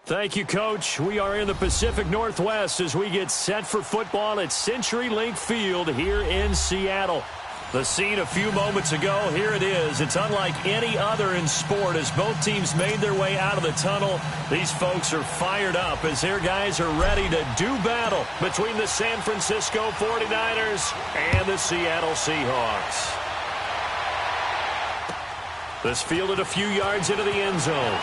Thank you, Coach. We are in the Pacific Northwest as we get set for football at CenturyLink Field here in Seattle. The scene a few moments ago, here it is. It's unlike any other in sport as both teams made their way out of the tunnel. These folks are fired up as their guys are ready to do battle between the San Francisco 49ers and the Seattle Seahawks. This fielded a few yards into the end zone.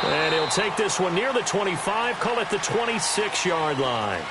And he'll take this one near the 25, call it the 26-yard line.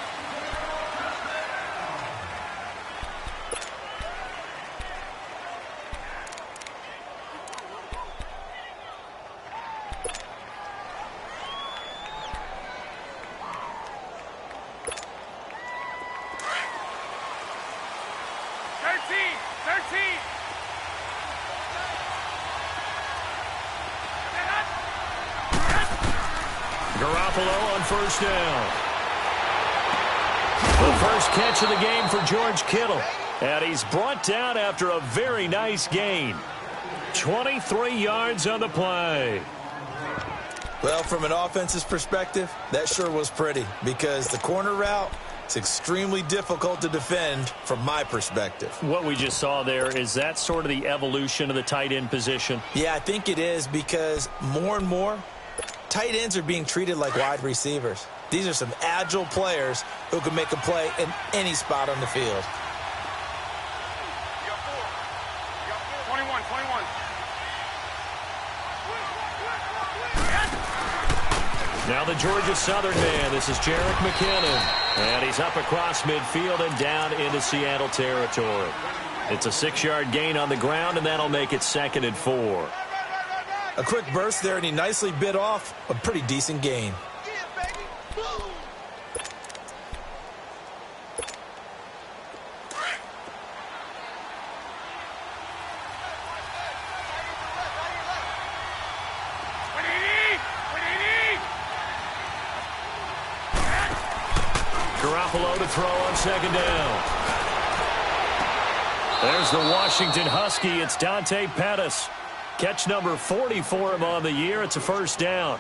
First down. The first catch of the game for George Kittle. And he's brought down after a very nice gain. 23 yards on the play. Well, from an offensive perspective, that sure was pretty because the corner route is extremely difficult to defend from my perspective. What we just saw there, is that sort of the evolution of the tight end position? Yeah, I think it is because more and more, tight ends are being treated like wide receivers. These are some agile players who can make a play in any spot on the field. 21. Now the Georgia Southern man. This is Jerick McKinnon. And he's up across midfield and down into Seattle territory. It's a 6-yard gain on the ground, and that'll make it 2nd and 4. A quick burst there, and he nicely bit off a pretty decent gain. Garoppolo to throw on 2nd down. There's the Washington Husky. It's Dante Pettis. Catch number 40 for him on the year. It's a 1st down.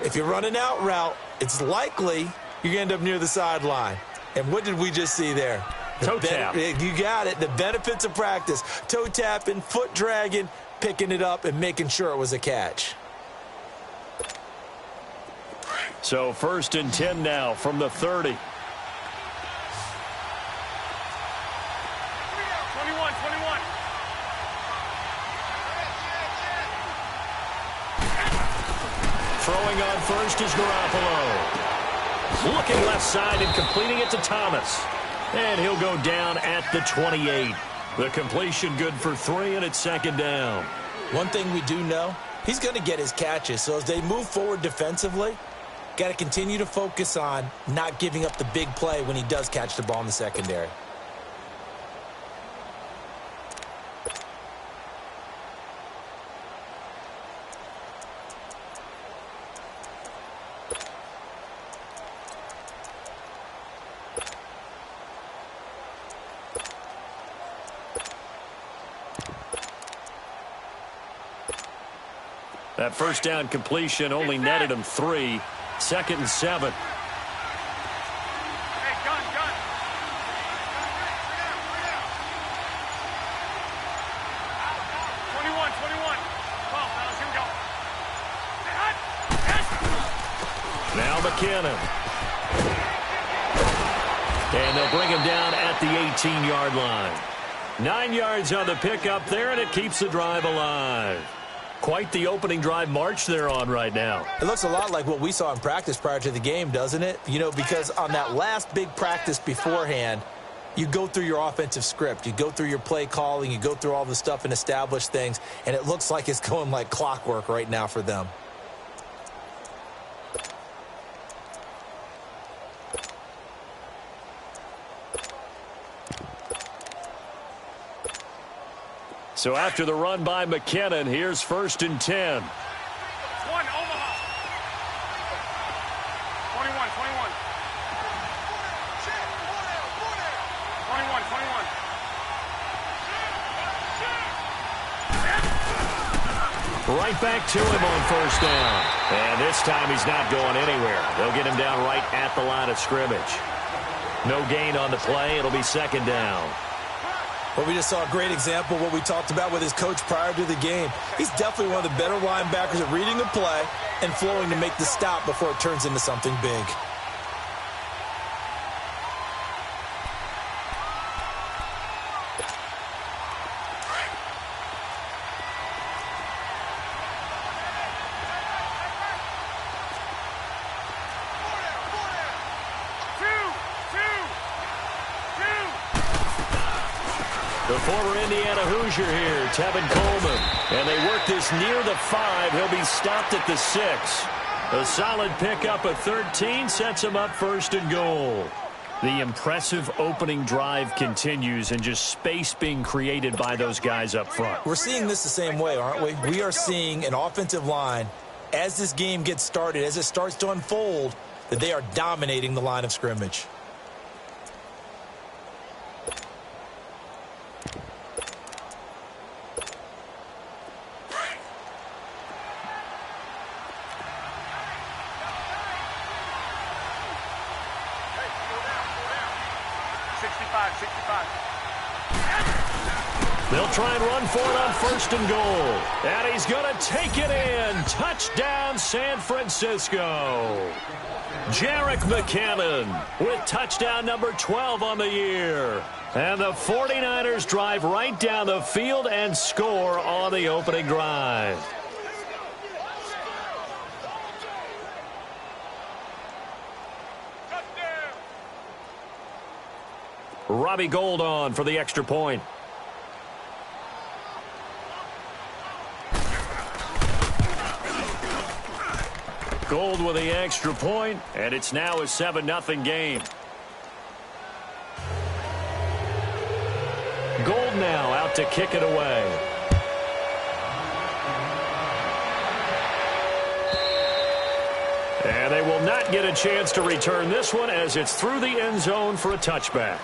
If you're running out route, it's likely you're going to end up near the sideline. And what did we just see there? Toe tap. You got it. The benefits of practice. Toe tapping, foot dragging, picking it up, and making sure it was a catch. So 1st and 10 now from the 30. 21. Throwing on first is Garoppolo. Looking left side and completing it to Thomas. And he'll go down at the 28. The completion good for 3, and it's 2nd down. One thing we do know, he's going to get his catches. So as they move forward defensively, got to continue to focus on not giving up the big play when he does catch the ball in the secondary. That 1st down completion only netted him 3. 2nd and 7. Hey, gun. 21. 12, here we go. Now McKinnon. And they'll bring him down at the 18-yard line. 9 yards on the pickup there, and it keeps the drive alive. Quite the opening drive march they're on right now. It looks a lot like what we saw in practice prior to the game, doesn't it? You know, because on that last big practice beforehand, you go through your offensive script. You go through your play calling. You go through all the stuff and establish things. And it looks like it's going like clockwork right now for them. So after the run by McKinnon, here's 1st and 10. 1, Omaha. 21. 21. Right back to him on first down. And this time he's not going anywhere. They'll get him down right at the line of scrimmage. No gain on the play. It'll be second down. Well, we just saw a great example of what we talked about with his coach prior to the game. He's definitely one of the better linebackers at reading the play and flowing to make the stop before it turns into something big. The former Indiana Hoosier here, Tevin Coleman. And they work this near the 5. He'll be stopped at the 6. A solid pickup of 13 sets him up first and goal. The impressive opening drive continues and just space being created by those guys up front. We're seeing this the same way, aren't we? We are seeing an offensive line, as this game gets started, as it starts to unfold, that they are dominating the line of scrimmage. They'll try and run for it on first and goal. And he's going to take it in. Touchdown, San Francisco. Jerick McKinnon with touchdown number 12 on the year. And the 49ers drive right down the field and score on the opening drive. Robbie Gould on for the extra point. Gould with the extra point, and it's now a 7-0 game. Gould now out to kick it away. And they will not get a chance to return this one as it's through the end zone for a touchback.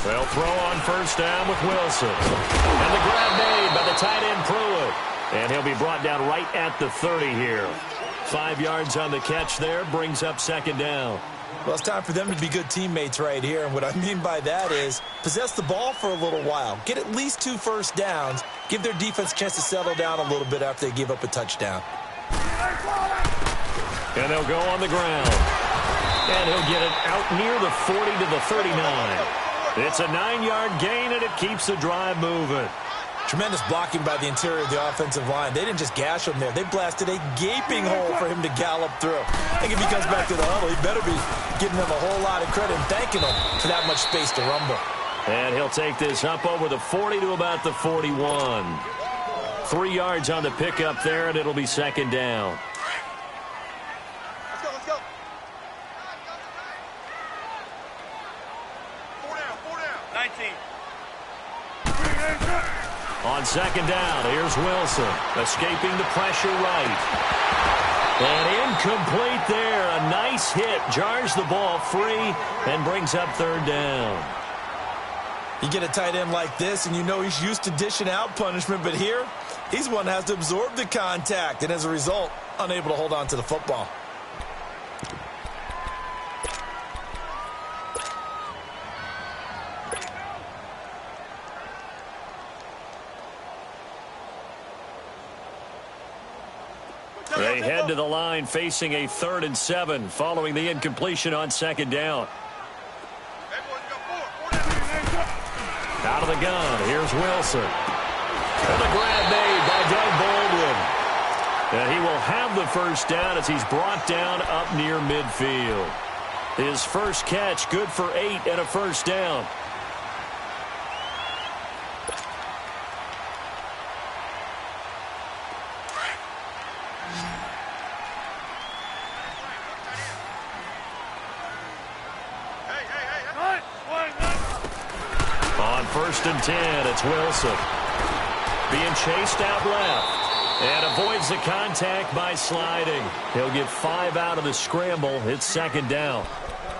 They'll throw on first down with Wilson. And the grab made by the tight end Pruitt. And he'll be brought down right at the 30 here. 5 yards on the catch there, brings up second down. Well, it's time for them to be good teammates right here. And what I mean by that is possess the ball for a little while. Get at least 2 first downs. Give their defense a chance to settle down a little bit after they give up a touchdown. And they'll go on the ground. And he'll get it out near the 40 to the 39. It's a 9-yard gain, and it keeps the drive moving. Tremendous blocking by the interior of the offensive line. They didn't just gash him there. They blasted a gaping hole for him to gallop through. I think if he comes back to the huddle, he better be giving them a whole lot of credit and thanking them for that much space to rumble. And he'll take this up over the 40 to about the 41. 3 yards on the pickup there, and it'll be second down. Let's go. 4 down. 19. On second down, here's Wilson, escaping the pressure right. And incomplete there. A nice hit, jars the ball free, and brings up third down. You get a tight end like this, and you know he's used to dishing out punishment, but here, he's one that has to absorb the contact, and as a result, unable to hold on to the football. They head to the line facing a 3rd and 7 following the incompletion on second down. Out of the gun, here's Wilson. And the grab made by Doug Baldwin. And he will have the first down as he's brought down up near midfield. His first catch, good for 8 and a first down. first and 10. It's Wilson. Being chased out left. And avoids the contact by sliding. He'll get 5 out of the scramble. It's second down.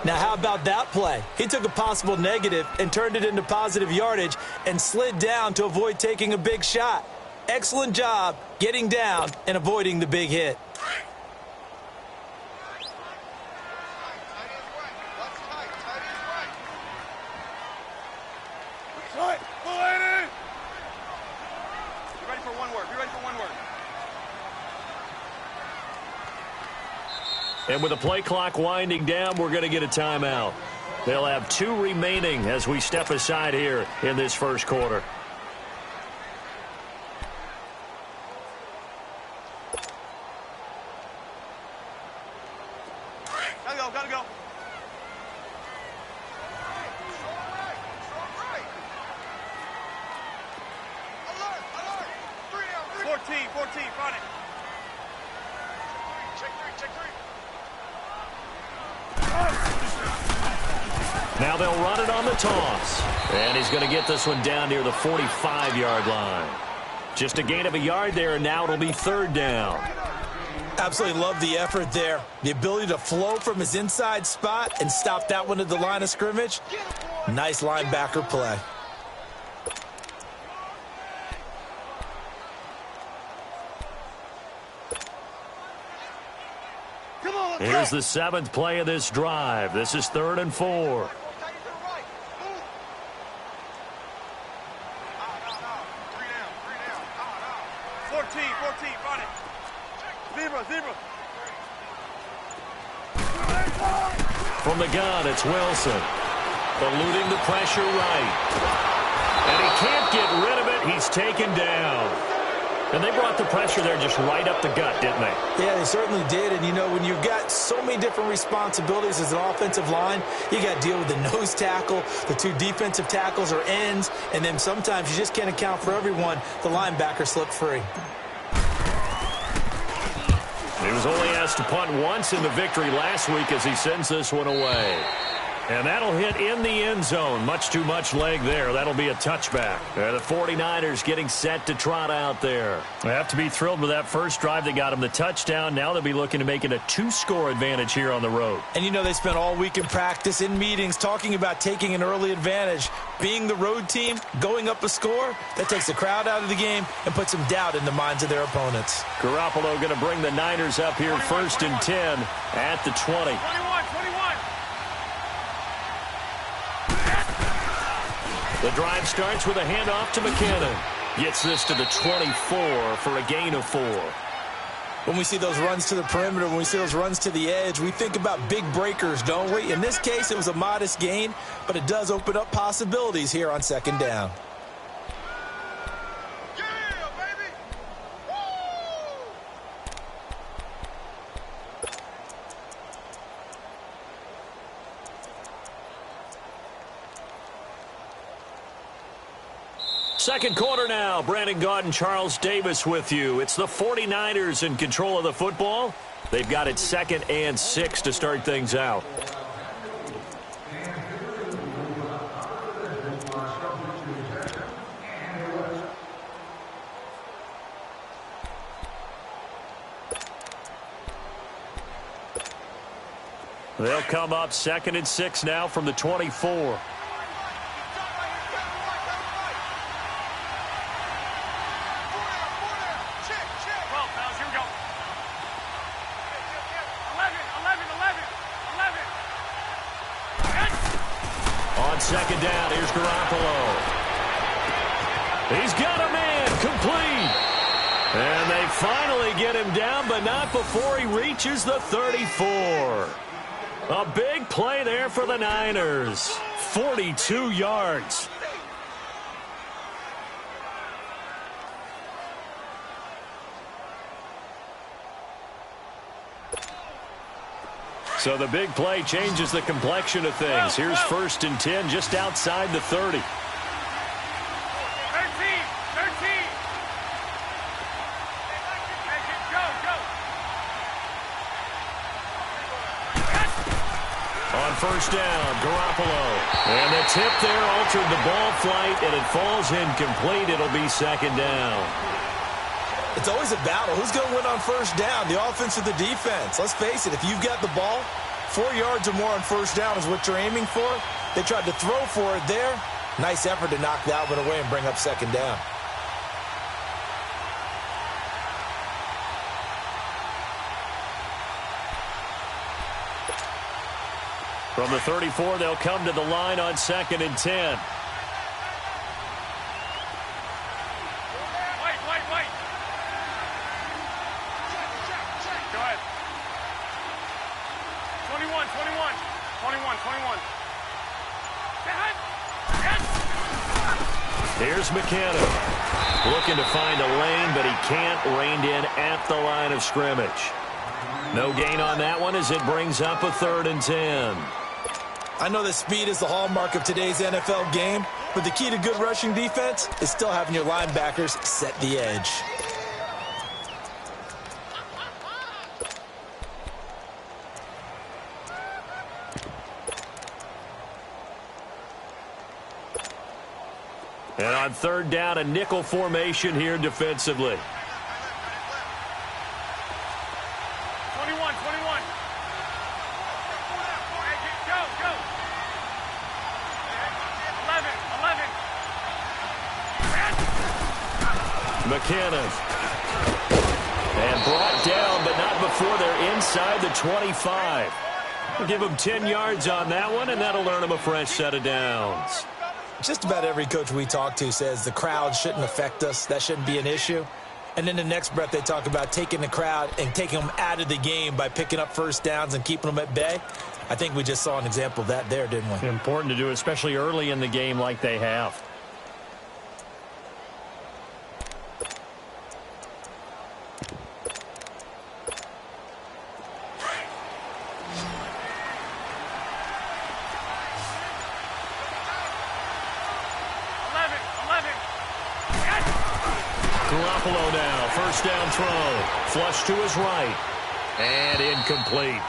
Now, how about that play? He took a possible negative and turned it into positive yardage and slid down to avoid taking a big shot. Excellent job getting down and avoiding the big hit. And with the play clock winding down, we're going to get a timeout. They'll have 2 remaining as we step aside here in this first quarter. Gotta go. 14, run it. Check three. Now they'll run it on the toss. And he's going to get this one down near the 45-yard line. Just a gain of a yard there, and now it'll be third down. Absolutely love the effort there. The ability to flow from his inside spot and stop that one at the line of scrimmage. Nice linebacker play. Here's the 7th play of this drive. This is 3rd and 4. 14, run it. Zebra. From the gun, it's Wilson. Eluding the pressure right. And he can't get rid of it. He's taken down. And they brought the pressure there just right up the gut, didn't they? Yeah, they certainly did. And, you know, when you've got so many different responsibilities as an offensive line, you got to deal with the nose tackle, the 2 defensive tackles or ends, and then sometimes you just can't account for everyone. The linebacker slipped free. He was only asked to punt once in the victory last week as he sends this one away. And that'll hit in the end zone. Much too much leg there. That'll be a touchback. The 49ers getting set to trot out there. They have to be thrilled with that first drive. They got him the touchdown. Now they'll be looking to make it a 2-score advantage here on the road. And, you know, they spent all week in practice, in meetings, talking about taking an early advantage. Being the road team, going up a score, that takes the crowd out of the game and puts some doubt in the minds of their opponents. Garoppolo going to bring the Niners up here 1st and 10 at the 20. 21. The drive starts with a handoff to McKinnon. Gets this to the 24 for a gain of 4. When we see those runs to the perimeter, when we see those runs to the edge, we think about big breakers, don't we? In this case, it was a modest gain, but it does open up possibilities here on 2nd down. Second quarter now. Brandon Gaudin and Charles Davis with you. It's the 49ers in control of the football. They've got it 2nd and 6 to start things out. They'll come up 2nd and 6 now from the 24. Second down, here's Garoppolo. He's got a man, complete. And they finally get him down, but not before he reaches the 34. A big play there for the Niners. 42 yards. So the big play changes the complexion of things. Here's 1st and 10 just outside the 30. 13. On first down, Garoppolo. And the tip there altered the ball flight, and it falls incomplete. It'll be second down. It's always a battle. Who's going to win on first down, the offense or the defense? Let's face it, if you've got the ball, 4 yards or more on first down is what you're aiming for. They tried to throw for it there. Nice effort to knock that one away and bring up second down. From the 34, they'll come to the line on 2nd and 10. Wait. Go ahead. 21. 21. Here's McKenna. Looking to find a lane, but he can't. Reined in at the line of scrimmage. No gain on that one as it brings up a 3rd and 10. I know that speed is the hallmark of today's NFL game, but the key to good rushing defense is still having your linebackers set the edge. And on 3rd down, a nickel formation here defensively. 21. Go. 11. McKinnon. And brought down, but not before they're inside the 25. We'll give them 10 yards on that one, and that'll earn them a fresh set of downs. Just about every coach we talk to says the crowd shouldn't affect us. That shouldn't be an issue. And then the next breath they talk about taking the crowd and taking them out of the game by picking up first downs and keeping them at bay. I think we just saw an example of that there, didn't we? Important to do, especially early in the game like they have. Garoppolo now, first down throw. Flush to his right. And incomplete.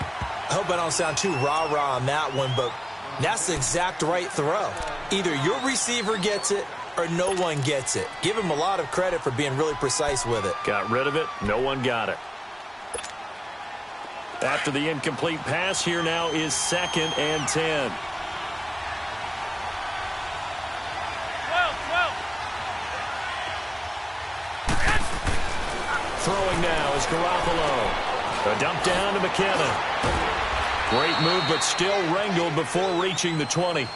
I hope I don't sound too rah-rah on that one, but that's the exact right throw. Either your receiver gets it or no one gets it. Give him a lot of credit for being really precise with it. Got rid of it. No one got it. After the incomplete pass, here now is 2nd and 10. 12. Throwing now is Garoppolo. A dump down to McKenna. Great move, but still wrangled before reaching the 20.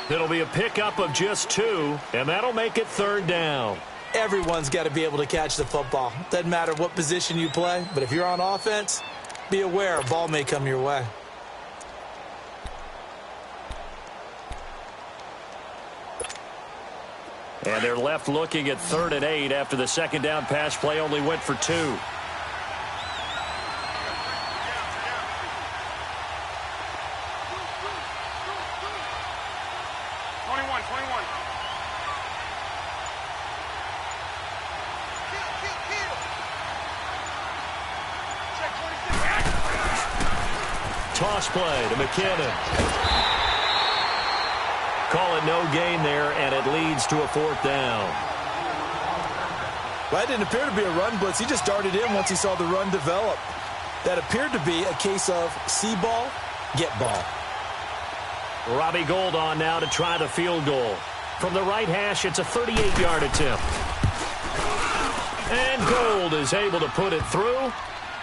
It'll be a pickup of just 2, and that'll make it 3rd down. Everyone's got to be able to catch the football. Doesn't matter what position you play, but if you're on offense, be aware a ball may come your way. And they're left looking at 3rd and 8 after the second down pass play only went for 2. 21. Toss play to McKinnon. Call it no gain there, and it leads to a 4th down. Well, that didn't appear to be a run blitz. He just darted in once he saw the run develop. That appeared to be a case of see ball, get ball. Robbie Gould on now to try the field goal. From the right hash, it's a 38-yard attempt. And Gould is able to put it through,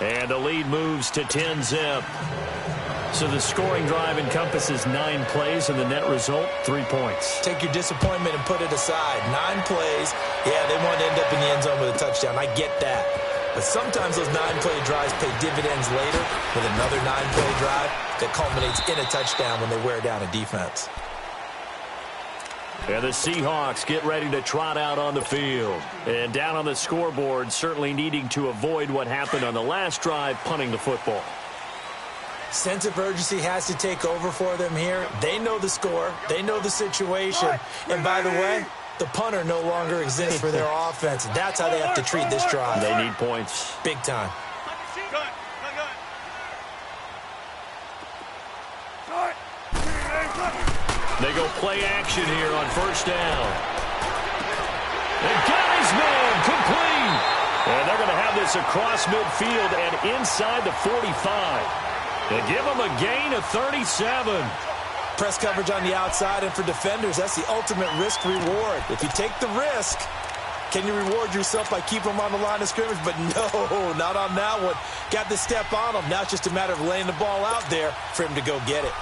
and the lead moves to 10-zip. So the scoring drive encompasses 9 plays, and the net result, 3 points. Take your disappointment and put it aside. 9 plays. Yeah, they want to end up in the end zone with a touchdown. I get that. But sometimes those 9-play drives pay dividends later with another 9-play drive that culminates in a touchdown when they wear down a defense. And the Seahawks get ready to trot out on the field. And down on the scoreboard, certainly needing to avoid what happened on the last drive, punting the football. Sense of urgency has to take over for them here. They know the score. They know the situation. And by the way, the punter no longer exists for their offense. That's how they have to treat this drive. They need points. Big time. Good. They go play action here on first down. And got his man complete. And they're going to have this across midfield and inside the 45. They give them a gain of 37. Press coverage on the outside, and for defenders, that's the ultimate risk-reward. If you take the risk, can you reward yourself by keeping them on the line of scrimmage? But no, not on that one. Got the step on him. Now it's just a matter of laying the ball out there for him to go get it.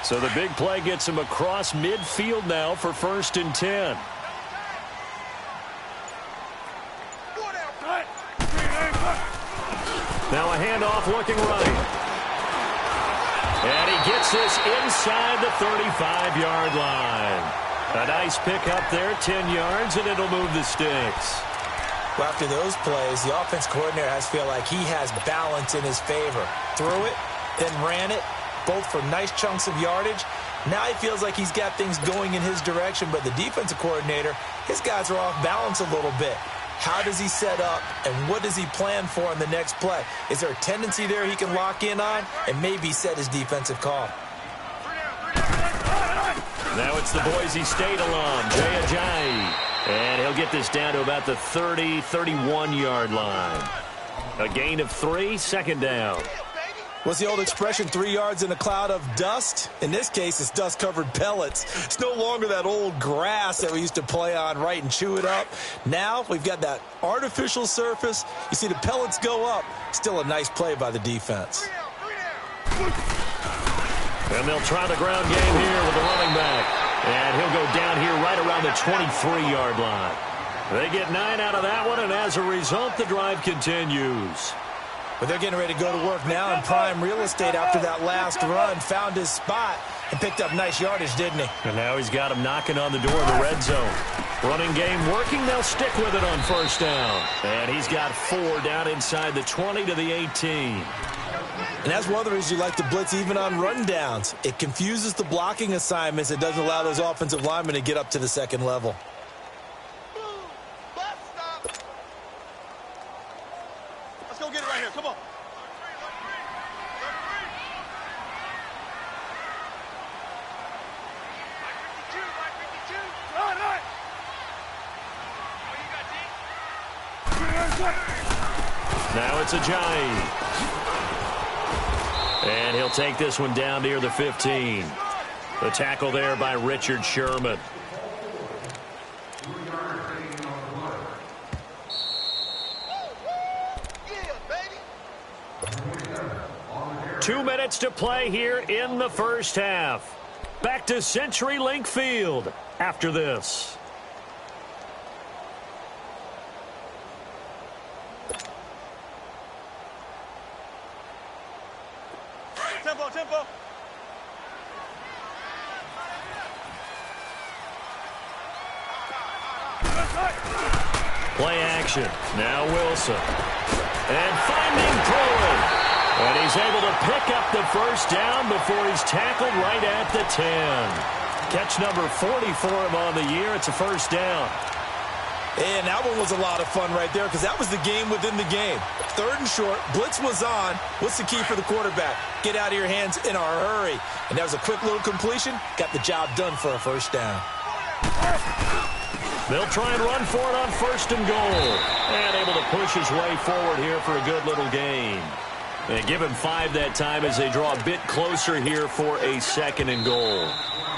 So the big play gets him across midfield now for 1st and 10. Now a handoff looking right. And he gets this inside the 35-yard line. A nice pick up there, 10 yards, and it'll move the sticks. Well, after those plays, the offense coordinator has to feel like he has balance in his favor. Threw it, then ran it, both for nice chunks of yardage. Now he feels like he's got things going in his direction, but the defensive coordinator, his guys are off balance a little bit. How does he set up, and what does he plan for in the next play? Is there a tendency there he can lock in on and maybe set his defensive call? Now it's the Boise State alum, Jay Ajayi. And he'll get this down to about the 30, 31-yard line. A gain of 3, 2nd down. What's the old expression, 3 yards in a cloud of dust? In this case, it's dust-covered pellets. It's no longer that old grass that we used to play on, right, and chew it up. Now we've got that artificial surface. You see the pellets go up. Still a nice play by the defense. And they'll try the ground game here with the running back. And he'll go down here right around the 23-yard line. They get 9 out of that one, and as a result, the drive continues. But they're getting ready to go to work now in prime real estate after that last run. Found his spot and picked up nice yardage, didn't he? And now he's got him knocking on the door of the red zone. Running game working. They'll stick with it on 1st down. And he's got 4 down inside the 20 to the 18. And that's one of the reasons you like to blitz even on rundowns. It confuses the blocking assignments. It doesn't allow those offensive linemen to get up to the second level. Let's go get it right here. Come on. Now it's Ajayi. And he'll take this one down near the 15. The tackle there by Richard Sherman. Yeah, 2 minutes to play here in the first half. Back to CenturyLink Field after this. Tempo. Play action. Now Wilson. And finding Pruitt. And he's able to pick up the 1st down before he's tackled right at the 10. Catch number 40 for him on the year. It's a 1st down. And that one was a lot of fun right there because that was the game within the game. 3rd and short. Blitz was on. What's the key for the quarterback? Get out of your hands in a hurry. And that was a quick little completion. Got the job done for a 1st down. They'll try and run for it on 1st and goal. And able to push his way forward here for a good little gain. And give him 5 that time as they draw a bit closer here for a 2nd and goal.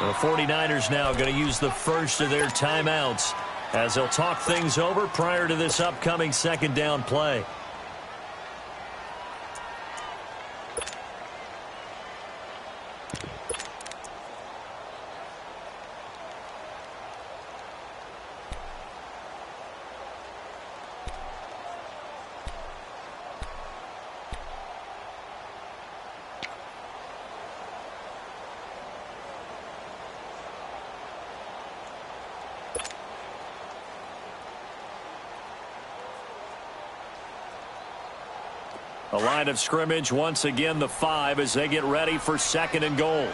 The 49ers now going to use the first of their timeouts as they'll talk things over prior to this upcoming 2nd down play. A line of scrimmage, once again, the 5 as they get ready for 2nd and goal.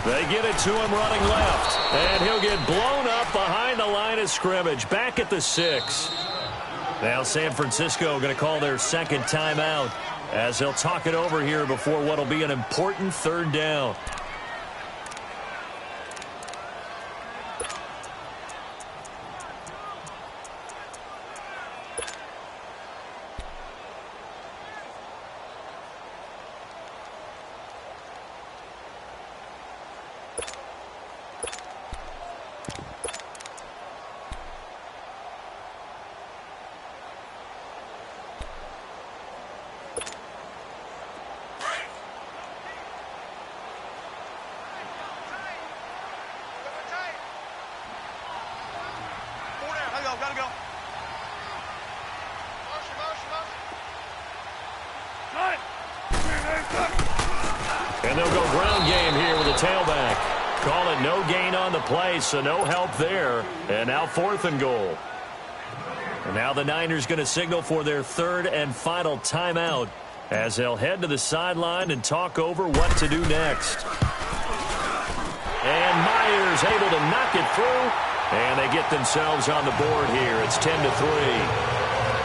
They get it to him running left. And he'll get blown up behind the line of scrimmage. Back at the 6. Now San Francisco going to call their second timeout as they'll talk it over here before what will be an important third down. Gotta go. And they'll go ground game here with a tailback. Call it no gain on the play, so no help there. And now 4th and goal. And now the Niners going to signal for their third and final timeout as they'll head to the sideline and talk over what to do next. And Myers able to knock it through. And they get themselves on the board here. It's 10-3.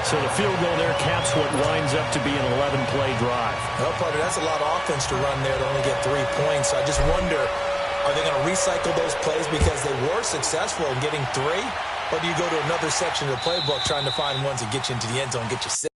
So the field goal there caps what winds up to be an 11-play drive. Well, partner, that's a lot of offense to run there to only get 3 points. So I just wonder, are they going to recycle those plays because they were successful in getting 3? Or do you go to another section of the playbook trying to find ones that get you into the end zone, get you 6?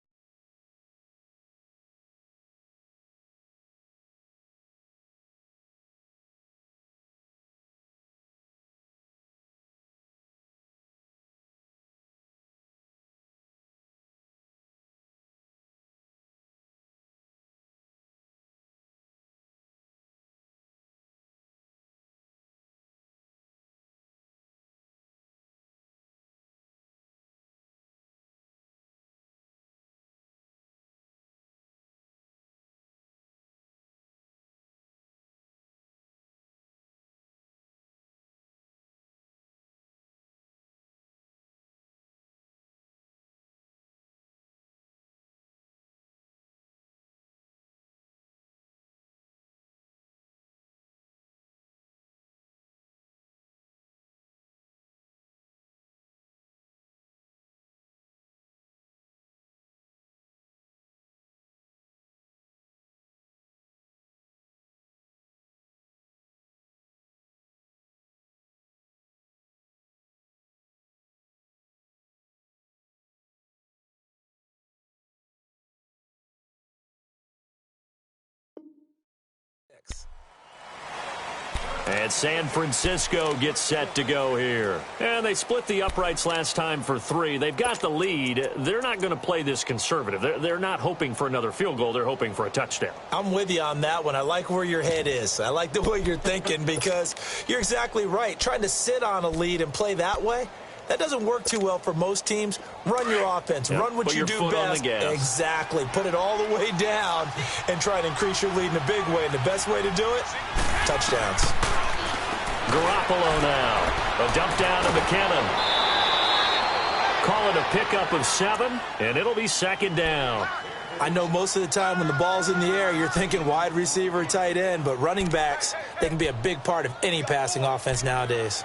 And San Francisco gets set to go here. And they split the uprights last time for 3. They've got the lead. They're not going to play this conservative. They're not hoping for another field goal. They're hoping for a touchdown. I'm with you on that one. I like where your head is. I like the way you're thinking because you're exactly right. Trying to sit on a lead and play that way, that doesn't work too well for most teams. Run your offense. Yep. Run what you do best. Exactly. Put it all the way down and try to increase your lead in a big way. And the best way to do it, touchdowns. Garoppolo now. A dump down to McKinnon. Call it a pickup of 7, and it'll be 2nd down. I know most of the time when the ball's in the air, you're thinking wide receiver, tight end, but running backs, they can be a big part of any passing offense nowadays.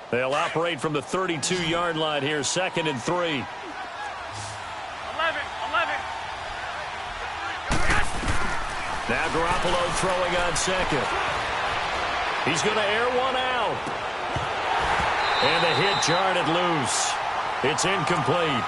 They'll operate from the 32-yard line here, 2nd and 3. 11. Now Garoppolo throwing on 2nd. He's going to air one out. And the hit jarred it loose. It's incomplete.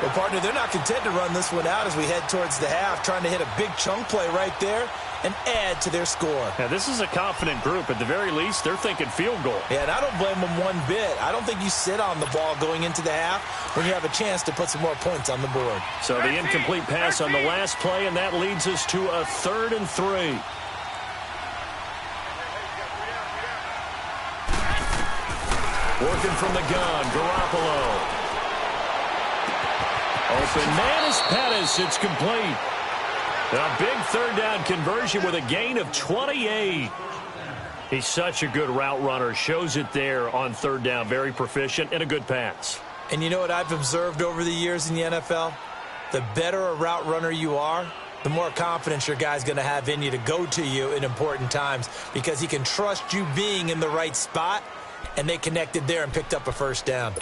Well, partner, they're not content to run this one out as we head towards the half, trying to hit a big chunk play right there and add to their score. Now, this is a confident group. At the very least, they're thinking field goal. Yeah, and I don't blame them one bit. I don't think you sit on the ball going into the half when you have a chance to put some more points on the board. So the incomplete pass on the last play, and that leads us to a 3rd and 3. Working from the gun, Garoppolo. Open man is Pettis. It's complete. A big 3rd down conversion with a gain of 28. He's such a good route runner. Shows it there on third down. Very proficient and a good pass. And you know what I've observed over the years in the NFL? The better a route runner you are, the more confidence your guy's going to have in you to go to you in important times because he can trust you being in the right spot, and they connected there and picked up a first down.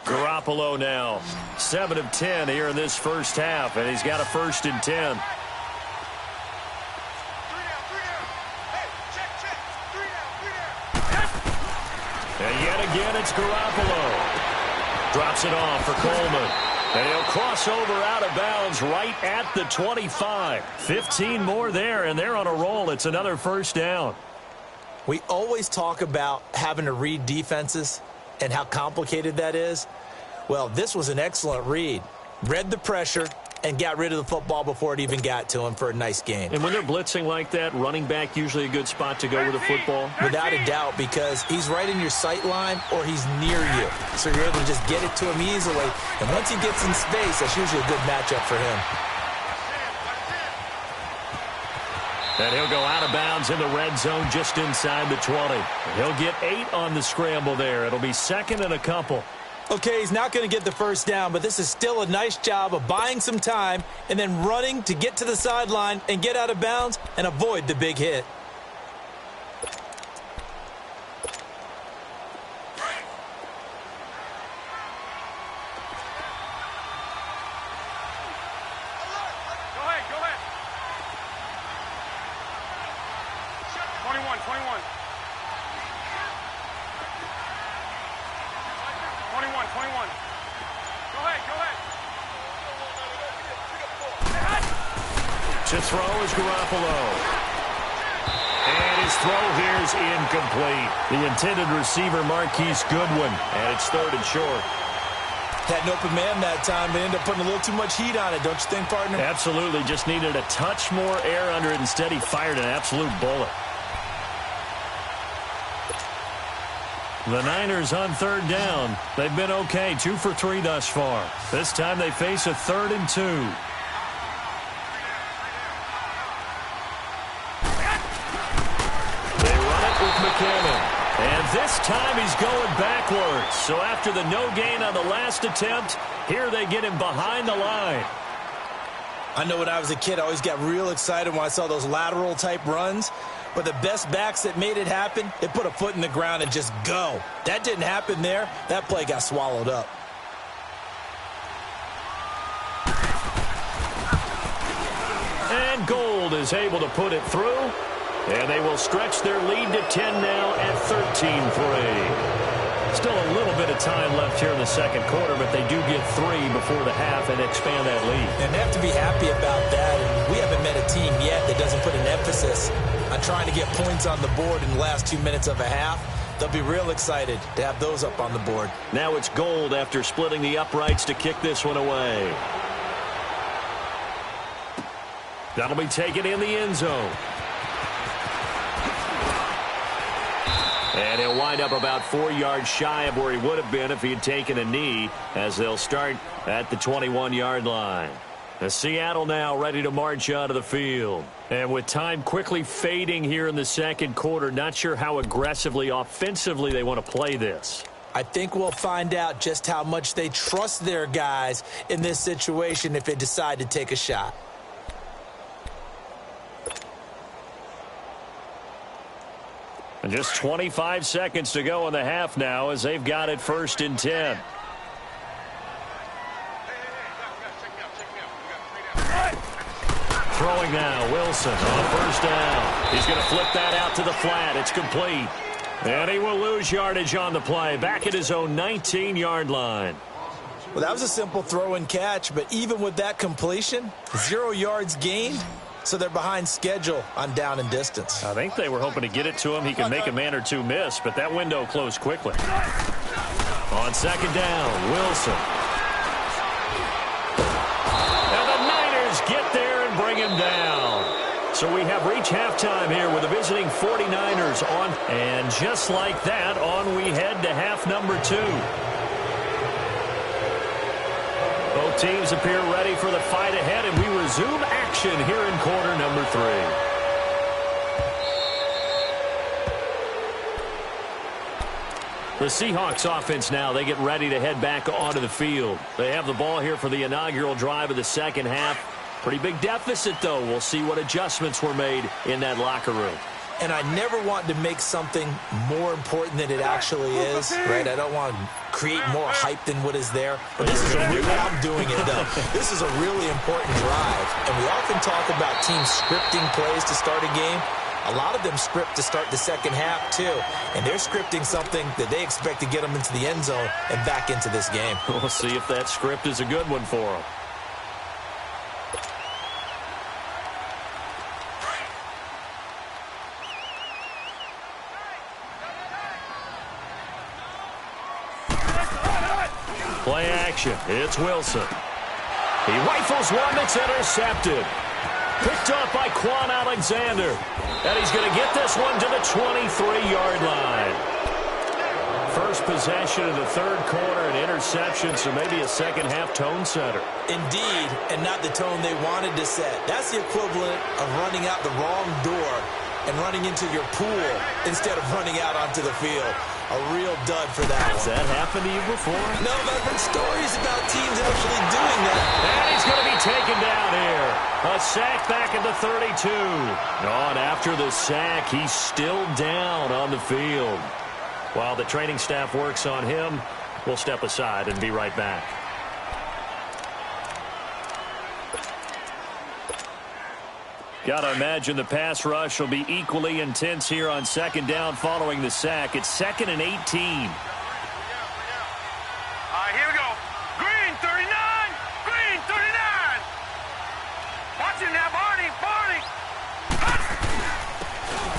Garoppolo now, 7 of 10 here in this first half, and he's got a 1st and 10. And yet again, it's Garoppolo. Drops it off for Coleman. And he'll cross over out of bounds right at the 25. 15 more there, and they're on a roll. It's another first down. We always talk about having to read defenses and how complicated that is. Well, this was an excellent read. Read the pressure and got rid of the football before it even got to him for a nice gain. And when they're blitzing like that, running back usually a good spot to go with the football? Without a doubt, because he's right in your sight line or he's near you. So you're able to just get it to him easily. And once he gets in space, that's usually a good matchup for him. And he'll go out of bounds in the red zone just inside the 20. He'll get 8 on the scramble there. It'll be 2nd and a couple. Okay, he's not going to get the first down, but this is still a nice job of buying some time and then running to get to the sideline and get out of bounds and avoid the big hit. Go ahead. 21. 21. Go ahead. To throw is Garoppolo. And his throw here is incomplete. The intended receiver, Marquise Goodwin. And it's 3rd and short. Had an open man that time, but ended up putting a little too much heat on it, don't you think, partner? Absolutely. Just needed a touch more air under it. Instead, he fired an absolute bullet. The Niners on 3rd down. They've been okay, 2 for 3 thus far. This time they face a 3rd and 2. They run it with McKinnon. And this time he's going backwards. So after the no gain on the last attempt, here they get him behind the line. I know when I was a kid, I always got real excited when I saw those lateral type runs. But the best backs that made it happen, they put a foot in the ground and just go. That didn't happen there. That play got swallowed up. And Gold is able to put it through. And they will stretch their lead to 10 now at 13-3. Still a little bit of time left here in the second quarter, but they do get 3 before the half and expand that lead. And they have to be happy about that. And we haven't met a team yet that doesn't put an emphasis on trying to get points on the board in the last 2 minutes of a half. They'll be real excited to have those up on the board. Now it's Gold after splitting the uprights to kick this one away. That'll be taken in the end zone. And he'll wind up about 4 yards shy of where he would have been if he had taken a knee, as they'll start at the 21-yard line. Seattle now ready to march out of the field. And with time quickly fading here in the second quarter, not sure how aggressively, offensively they want to play this. I think we'll find out just how much they trust their guys in this situation if they decide to take a shot. And just 25 seconds to go in the half now as they've got it 1st and 10. Throwing now, Wilson on 1st down. He's going to flip that out to the flat. It's complete. And he will lose yardage on the play. Back at his own 19-yard line. Well, that was a simple throw and catch, but even with that completion, 0 yards gained. So they're behind schedule on down and distance. I think they were hoping to get it to him. He can make a man or two miss, but that window closed quickly. On 2nd down, Wilson. And the Niners get there and bring him down. So we have reached halftime here with the visiting 49ers on. And just like that, on we head to half number 2. Both teams appear ready for the fight ahead, and we resume action here in quarter number 3. The Seahawks offense now, they get ready to head back onto the field. They have the ball here for the inaugural drive of the second half. Pretty big deficit, though. We'll see what adjustments were made in that locker room. And I never want to make something more important than it actually is, right? I don't want to create more hype than what is there. But this is I'm doing it, though. This is a really important drive. And we often talk about teams scripting plays to start a game. A lot of them script to start the second half, too. And they're scripting something that they expect to get them into the end zone and back into this game. We'll see if that script is a good one for them. Play action. It's Wilson. He rifles one that's intercepted. Picked up by Quan Alexander. And he's going to get this one to the 23-yard line. First possession of the third quarter, an interception, so maybe a second-half tone setter. Indeed, and not the tone they wanted to set. That's the equivalent of running out the wrong door and running into your pool instead of running out onto the field. A real dud for that one. Has that happened to you before? No, but I've heard stories about teams actually doing that. And he's going to be taken down here. A sack back at the 32. On after the sack, he's still down on the field. While the training staff works on him, we'll step aside and be right back. Got to imagine the pass rush will be equally intense here on second down following the sack. It's 2nd and 18. All right, here we go. Green, 39. Green, 39. Watch it now, Barney. Barney.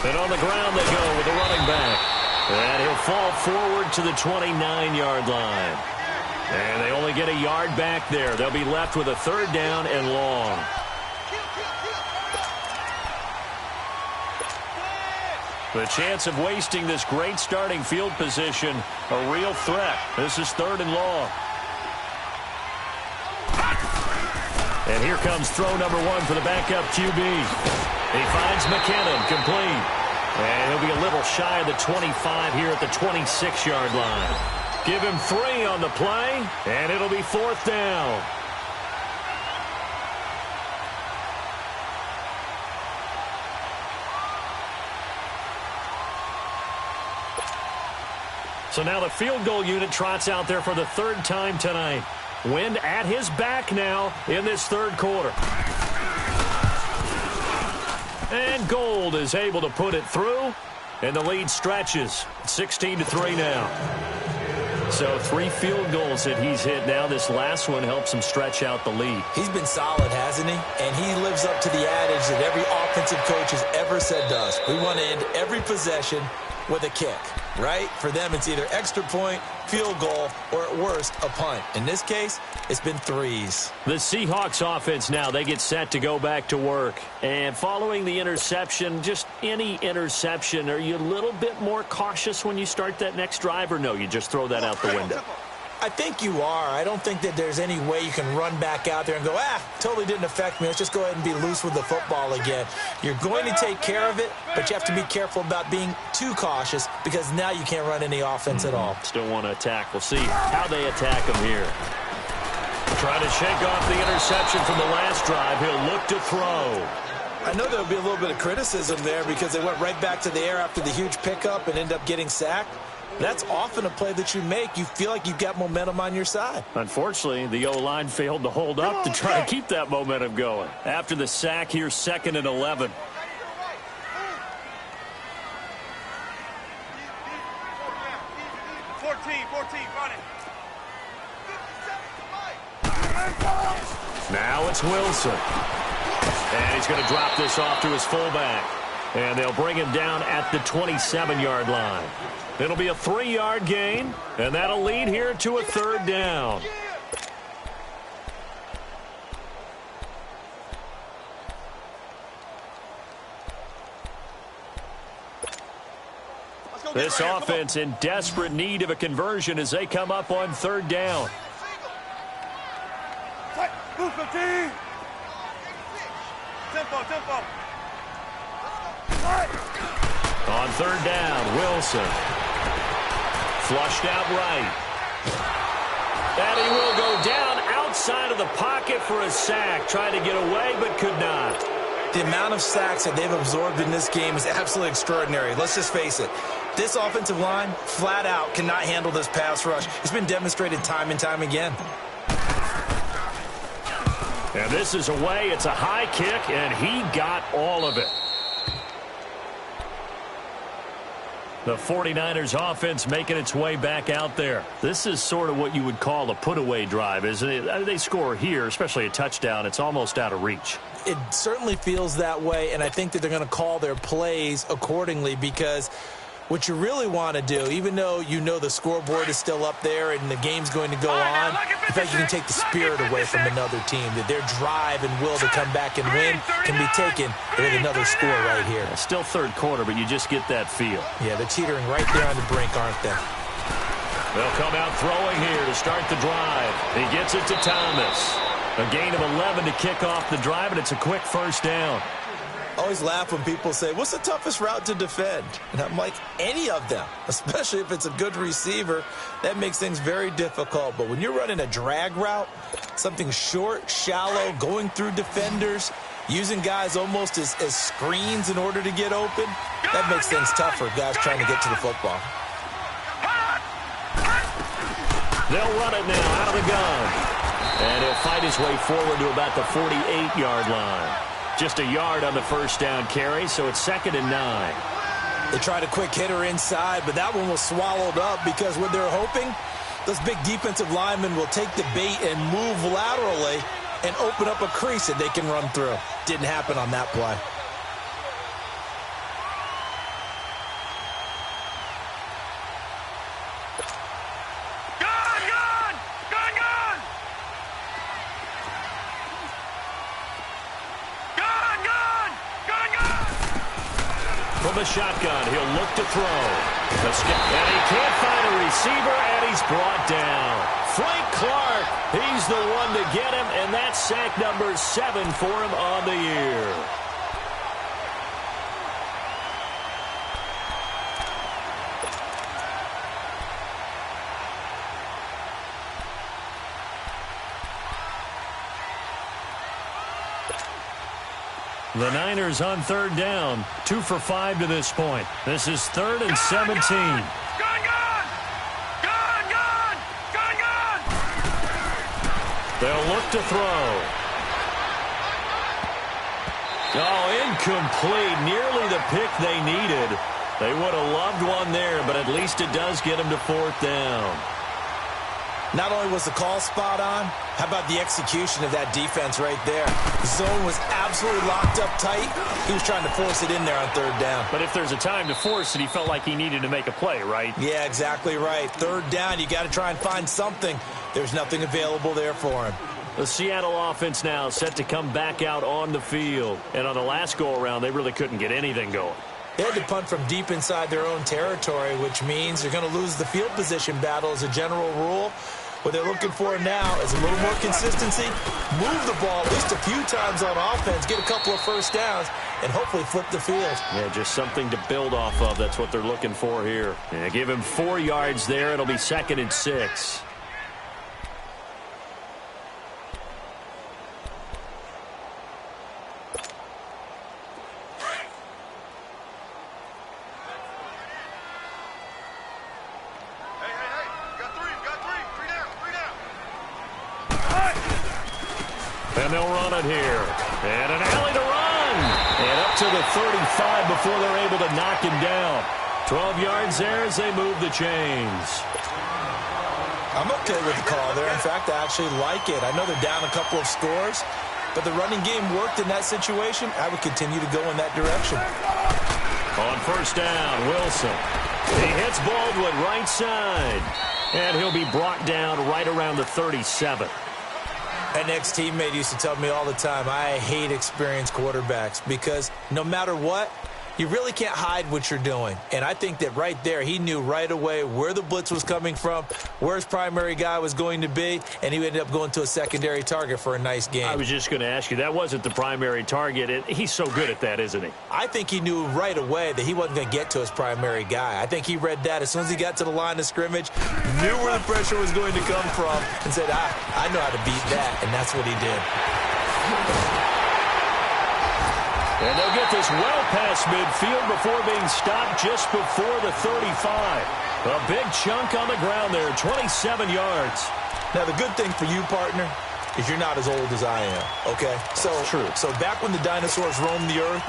And on the ground they go with the running back. And he'll fall forward to the 29-yard line. And they only get a yard back there. They'll be left with a third down and long. The chance of wasting this great starting field position, a real threat. This is 3rd and long. And here comes throw number 1 for the backup QB. He finds McKinnon complete. And he'll be a little shy of the 25 here at the 26-yard line. Give him 3 on the play, and it'll be 4th down. So now the field goal unit trots out there for the 3rd time tonight. Wind at his back now in this 3rd quarter. And Gold is able to put it through, and the lead stretches. 16-3 now. So 3 field goals that he's hit now. This last one helps him stretch out the lead. He's been solid, hasn't he? And he lives up to the adage that every offensive coach has ever said to us. We want to end every possession with a kick, right? For them, it's either extra point, field goal, or at worst, a punt. In this case, it's been 3s. The Seahawks offense now, they get set to go back to work. And following the interception, just any interception, are you a little bit more cautious when you start that next drive, or no, you just throw that out the window? I think you are. I don't think that there's any way you can run back out there and go, totally didn't affect me. Let's just go ahead and be loose with the football again. You're going to take care of it, but you have to be careful about being too cautious because now you can't run any offense at all. Still want to attack. We'll see how they attack him here. Trying to shake off the interception from the last drive. He'll look to throw. I know there'll be a little bit of criticism there because they went right back to the air after the huge pickup and ended up getting sacked. That's often a play that you make. You feel like you've got momentum on your side. Unfortunately, the O-line failed to hold up to try to keep that momentum going. After the sack, here's 2nd and 11. Now it's Wilson. And he's going to drop this off to his fullback. And they'll bring him down at the 27-yard line. It'll be a 3-yard gain, and that'll lead here to a 3rd down. This offense in desperate need of a conversion as they come up on 3rd down. On 3rd down, Wilson Flushed out right. And he will go down outside of the pocket for a sack. Tried to get away, but could not. The amount of sacks that they've absorbed in this game is absolutely extraordinary. Let's just face it. This offensive line, flat out, cannot handle this pass rush. It's been demonstrated time and time again. And this is away. It's a high kick, and he got all of it. The 49ers offense making its way back out there. This is sort of what you would call a put-away drive, isn't it? They score here, especially a touchdown. It's almost out of reach. It certainly feels that way, and I think that they're going to call their plays accordingly, because what you really want to do, even though you know the scoreboard is still up there and the game's going to go on, in fact, you can take the spirit away from another team, that their drive and will to come back and win can be taken with another score right here. Still third quarter, but you just get that feel. Yeah, they're teetering right there on the brink, aren't they? They'll come out throwing here to start the drive. He gets it to Thomas. A gain of 11 to kick off the drive, and it's a quick first down. I always laugh when people say, what's the toughest route to defend? And I'm like, any of them, especially if it's a good receiver. That makes things very difficult. But when you're running a drag route, something short, shallow, going through defenders, using guys almost as screens in order to get open, that makes things tough for guys trying to get to the football. They'll run it now out of the gun. And he'll fight his way forward to about the 48-yard line. Just a yard on the first down carry, so it's 2nd and 9. They tried a quick hitter inside, but that one was swallowed up because what they're hoping, those big defensive linemen will take the bait and move laterally and open up a crease that they can run through. Didn't happen on that play. From the shotgun, he'll look to throw. And he can't find a receiver, and he's brought down. Frank Clark, he's the one to get him, and that's sack number 7 for him on the year. The Niners on third down, 2 for 5 to this point. This is 3rd and 17. Gun! They'll look to throw. Oh, incomplete. Nearly the pick they needed. They would have loved one there, but at least it does get them to 4th down. Not only was the call spot on, how about the execution of that defense right there? The zone was absolutely locked up tight. He was trying to force it in there on 3rd down. But if there's a time to force it, he felt like he needed to make a play, right? Yeah, exactly right. 3rd down, you got to try and find something. There's nothing available there for him. The Seattle offense now set to come back out on the field. And on the last go-around, they really couldn't get anything going. They had to punt from deep inside their own territory, which means they're going to lose the field position battle as a general rule. What they're looking for now is a little more consistency, move the ball at least a few times on offense, get a couple of first downs, and hopefully flip the field. Yeah, just something to build off of. That's what they're looking for here. Yeah, give him 4 yards there. It'll be 2nd and 6. And they'll run it here. And an alley to run. And up to the 35 before they're able to knock him down. 12 yards there as they move the chains. I'm okay with the call there. In fact, I actually like it. I know they're down a couple of scores, but the running game worked in that situation. I would continue to go in that direction. On first down, Wilson. He hits Baldwin right side. And he'll be brought down right around the 37. An ex-teammate used to tell me all the time, I hate experienced quarterbacks because no matter what, you really can't hide what you're doing. And I think that right there, he knew right away where the blitz was coming from, where his primary guy was going to be, and he ended up going to a secondary target for a nice game. I was just going to ask you, that wasn't the primary target, and he's so good at that, isn't he? I think he knew right away that he wasn't going to get to his primary guy. I think he read that as soon as he got to the line of scrimmage, knew where the pressure was going to come from, and said, I know how to beat that, and that's what he did. And they'll get this well past midfield before being stopped just before the 35. A big chunk on the ground there, 27 yards. Now, the good thing for you, partner, is you're not as old as I am, okay? That's true. So back when the dinosaurs roamed the earth,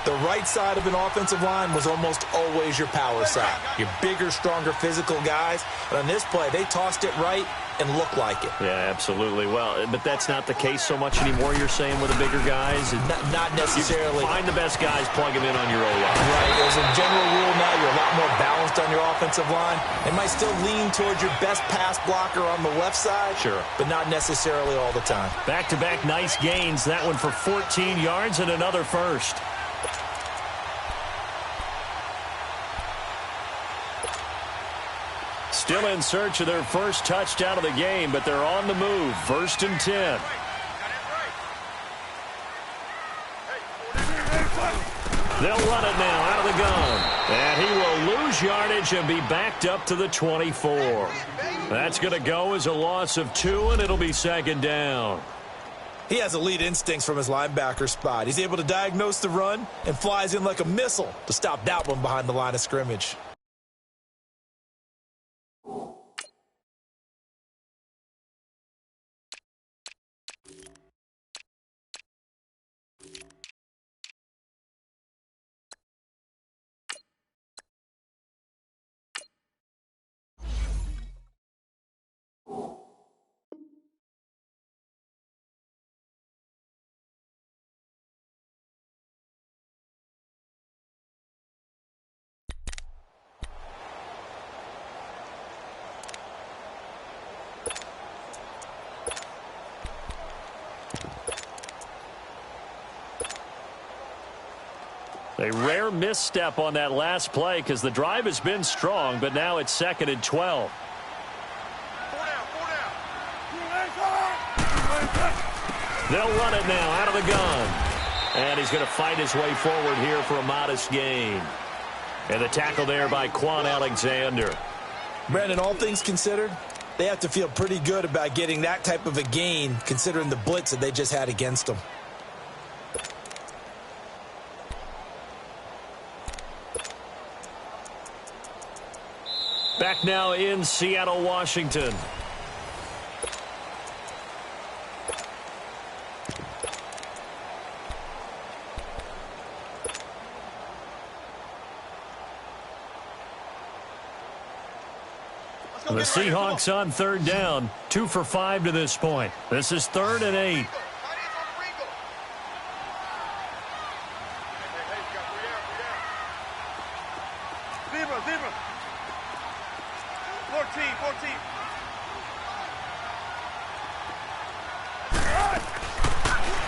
the right side of an offensive line was almost always your power side. Your bigger, stronger, physical guys. But on this play, they tossed it right and looked like it. Yeah, absolutely. Well, but that's not the case so much anymore, you're saying, with the bigger guys? Not necessarily. You find the best guys, plug them in on your O-line. Right. As a general rule now, you're a lot more balanced on your offensive line. They might still lean towards your best pass blocker on the left side. Sure. But not necessarily all the time. Back-to-back nice gains. That one for 14 yards and another first. Still in search of their first touchdown of the game, but they're on the move. 1st and 10. They'll run it now out of the gun. And he will lose yardage and be backed up to the 24. That's going to go as a loss of 2, and it'll be 2nd down. He has elite instincts from his linebacker spot. He's able to diagnose the run and flies in like a missile to stop that one behind the line of scrimmage. A rare misstep on that last play because the drive has been strong, but now it's 2nd and 12. They'll run it now out of the gun. And he's going to fight his way forward here for a modest gain. And the tackle there by Quan Alexander. Brandon, all things considered, they have to feel pretty good about getting that type of a gain considering the blitz that they just had against them. Back now in Seattle, Washington. The Seahawks on 3rd down. 2 for 5 to this point. This is 3rd and 8.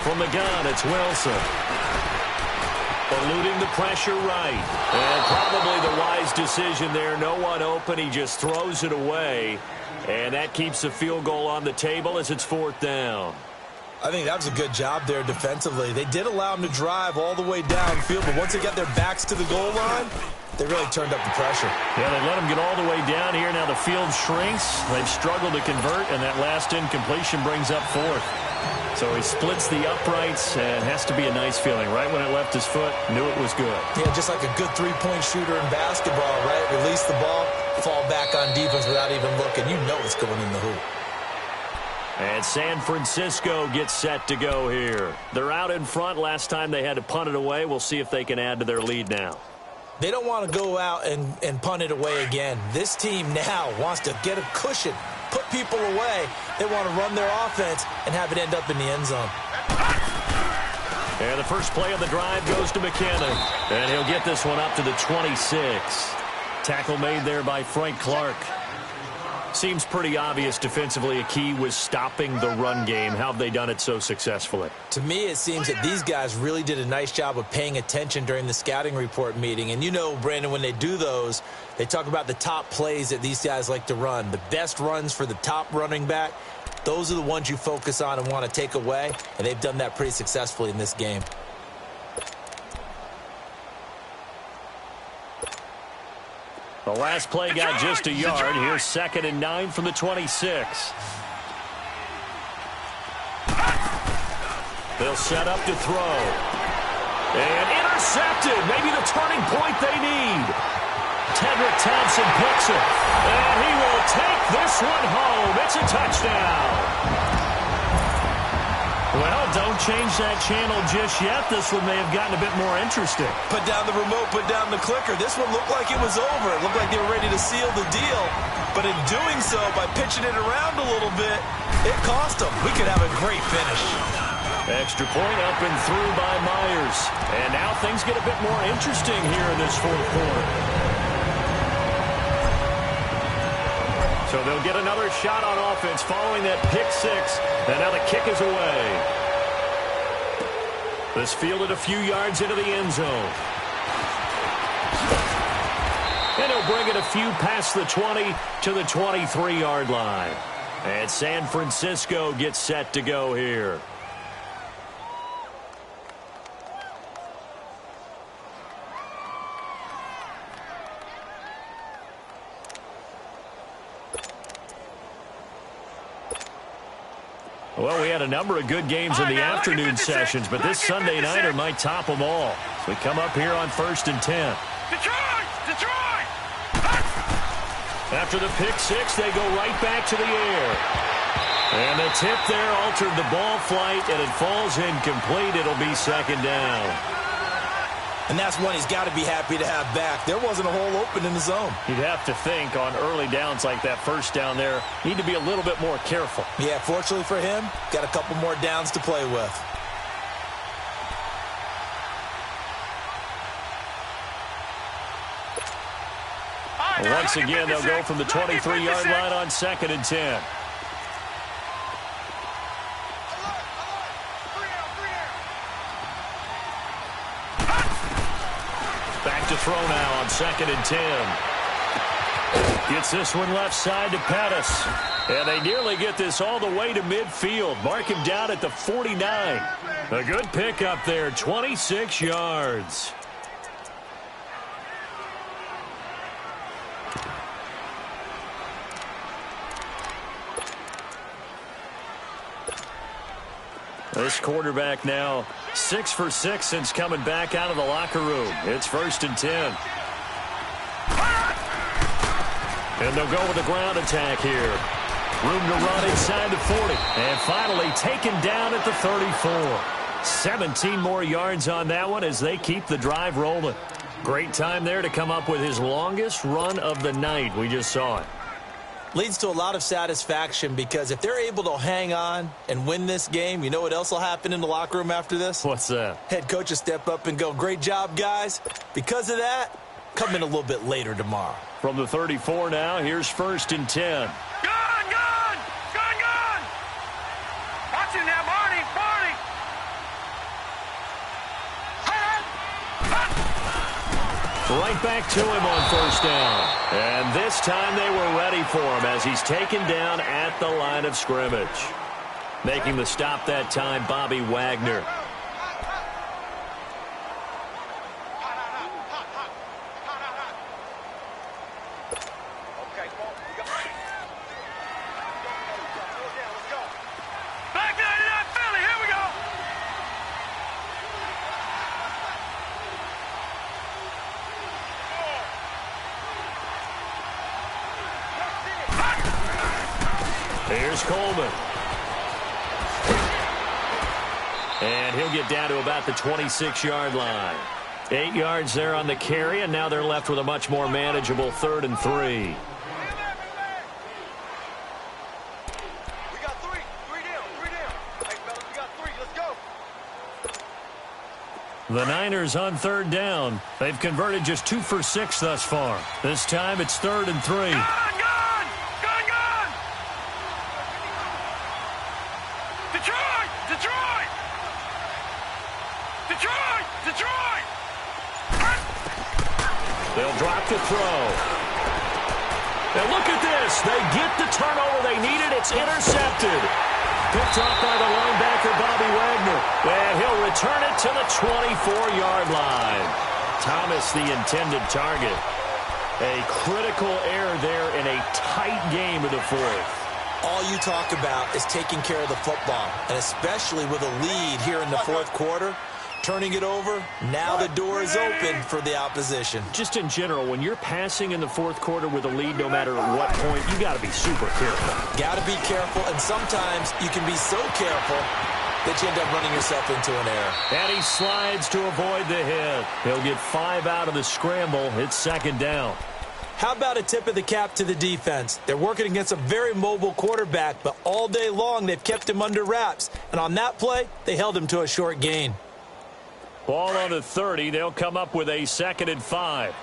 From the gun, it's Wilson. Eluding the pressure right. And probably the wise decision there. No one open. He just throws it away. And that keeps the field goal on the table as it's 4th down. I think that was a good job there defensively. They did allow them to drive all the way downfield, but once they got their backs to the goal line, they really turned up the pressure. Yeah, they let them get all the way down here. Now the field shrinks. They've struggled to convert, and that last incompletion brings up 4th. So he splits the uprights, and has to be a nice feeling. Right when it left his foot, knew it was good. Yeah, just like a good three-point shooter in basketball, right? Release the ball, fall back on defense without even looking. You know it's going in the hoop. And San Francisco gets set to go here. They're out in front. Last time they had to punt it away. We'll see if they can add to their lead now. They don't want to go out and punt it away again. This team now wants to get a cushion, put people away. They want to run their offense and have it end up in the end zone. And the first play of the drive goes to McKinnon. And he'll get this one up to the 26. Tackle made there by Frank Clark. Seems pretty obvious defensively a key was stopping the run game. How have they done it so successfully? To me, it seems that these guys really did a nice job of paying attention during the scouting report meeting. And you know, Brandon, when they do those, they talk about the top plays that these guys like to run. The best runs for the top running back, those are the ones you focus on and want to take away. And they've done that pretty successfully in this game. The last play got just a yard. Here's 2nd and 9 from the 26. They'll set up to throw. And intercepted. Maybe the turning point they need. Tedrick Thompson picks it. And he will take this one home. It's a touchdown. Well, don't change that channel just yet. This one may have gotten a bit more interesting. Put down the remote, put down the clicker. This one looked like it was over. It looked like they were ready to seal the deal. But in doing so, by pitching it around a little bit, it cost them. We could have a great finish. Extra point up and through by Myers. And now things get a bit more interesting here in this fourth quarter. So they'll get another shot on offense following that pick six. And now the kick is away. This fielded a few yards into the end zone. And he'll bring it a few past the 20 to the 23-yard line. And San Francisco gets set to go here. Well, we had a number of good games in the afternoon sessions, but this Sunday nighter might top them all. So we come up here on 1st and 10. Detroit! After the pick six, they go right back to the air. And the tip there altered the ball flight, and it falls incomplete. It'll be 2nd down. And that's one he's got to be happy to have back. There wasn't a hole open in the zone. You'd have to think on early downs like that first down there, need to be a little bit more careful. Yeah, fortunately for him, got a couple more downs to play with. Once again, they'll go from the 23-yard line on 2nd and 10. Back to throw now on 2nd and 10. Gets this one left side to Pettis. And they nearly get this all the way to midfield. Mark him down at the 49. A good pickup there, 26 yards. This quarterback now 6 for 6 since coming back out of the locker room. It's 1st and 10. And they'll go with a ground attack here. Room to run inside the 40. And finally taken down at the 34. 17 more yards on that one as they keep the drive rolling. Great time there to come up with his longest run of the night. We just saw it. Leads to a lot of satisfaction because if they're able to hang on and win this game, you know what else will happen in the locker room after this? What's that? Head coach will step up and go, great job, guys. Because of that, come in a little bit later tomorrow. From the 34 now, here's 1st and 10. Gone! Watching that, Barney! Right back to him on 1st down. And this time they were ready for him as he's taken down at the line of scrimmage. Making the stop that time, Bobby Wagner. Here's Coleman. And he'll get down to about the 26-yard line. 8 yards there on the carry, and now they're left with a much more manageable 3rd and 3. We got three. Three down. Hey, fellas, we got 3. Let's go. The Niners on 3rd down. They've converted just 2 for 6 thus far. This time it's 3rd and 3. Gone! Detroit! Detroit! Detroit! Detroit! They'll drop to throw. And look at this. They get the turnover they needed. It's intercepted. Picked off by the linebacker, Bobby Wagner. And he'll return it to the 24-yard line. Thomas, the intended target. A critical error there in a tight game of the fourth. All you talk about is taking care of the football, and especially with a lead here in the fourth quarter, turning it over, now the door is open for the opposition. Just in general, when you're passing in the fourth quarter with a lead, no matter at what point, you got to be super careful. Got to be careful, and sometimes you can be so careful that you end up running yourself into an error. And he slides to avoid the hit. He'll get 5 out of the scramble. It's second down. How about a tip of the cap to the defense? They're working against a very mobile quarterback, but all day long they've kept him under wraps. And on that play, they held him to a short gain. Ball on the 30. They'll come up with a 2nd and 5.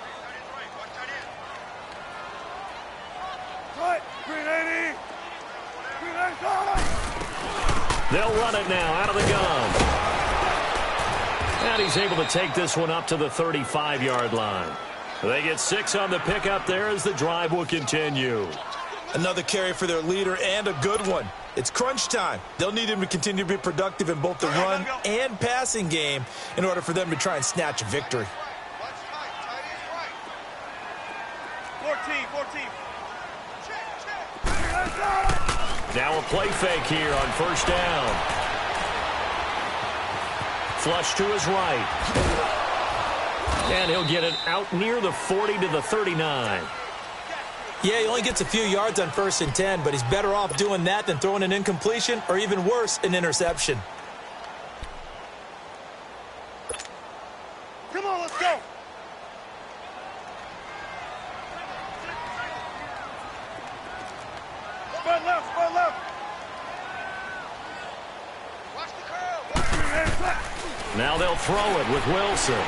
They'll run it now out of the gun. And he's able to take this one up to the 35-yard line. They get 6 on the pickup there as the drive will continue. Another carry for their leader and a good one. It's crunch time. They'll need him to continue to be productive in both the run and passing game in order for them to try and snatch a victory. 14. Now a play fake here on first down. Flush to his right. And he'll get it out near the 40 to the 39. Yeah, he only gets a few yards on 1st and 10, but he's better off doing that than throwing an incompletion or even worse, an interception. Come on, let's go. Spread left. Watch the curl. Now they'll throw it with Wilson.